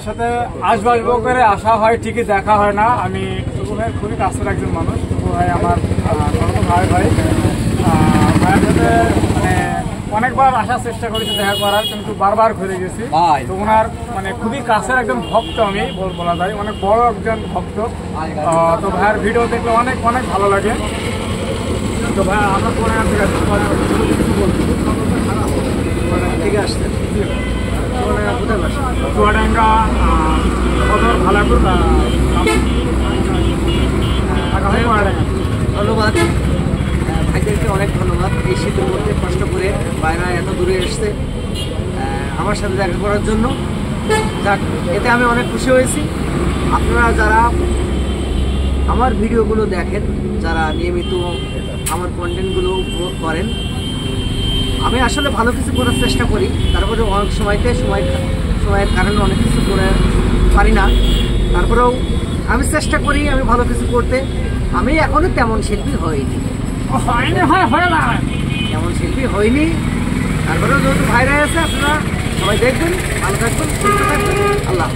সাথে আসবো করে আসা হয়, ঠিকই দেখা হয় না। আমি টুকু ভাইয়ের খুবই কাছের একজন মানুষ। টুকু ভাই আমার ভাই ভাইয়ের সাথে মানে অনেকবার আসার চেষ্টা করেছি দেখা করার, কিন্তু বারবার ঘুরে গেছি। তো ওনার মানে খুবই কাছের একজন ভক্ত, আমি বলা যায় অনেক বড় একজন ভক্ত। তো ভাইয়ের ভিডিও দেখলে অনেক অনেক ভালো লাগে। তো ভাই আমরা ঠিক আছে, চুয়াডাঙ্গা সদর ভালাপুর। ধন্যবাদ ভাইদেরকে, অনেক ধন্যবাদ। এই শীতের মধ্যে কষ্ট করে বাইরে এত দূরে এসছে আমার সাথে দেখা করার জন্য। যাক, এতে আমি অনেক খুশি হয়েছি। আপনারা যারা আমার ভিডিওগুলো দেখেন, যারা নিয়মিত আমার কন্টেন্টগুলো উপভোগ করেন, আমি আসলে ভালো কিছু করার চেষ্টা করি, তারপরে অনেক সময়ের কারণে অনেক কিছু করে পারি না। তারপরেও আমি চেষ্টা করি আমি ভালো কিছু করতে। আমি এখনো তেমন শিল্পী হইনি, তারপরেও যেহেতু ভাইরাস আছে, আপনারা সবাই দেখবেন, ভালো থাকবেন, সুস্থ থাকবেন। আল্লাহ।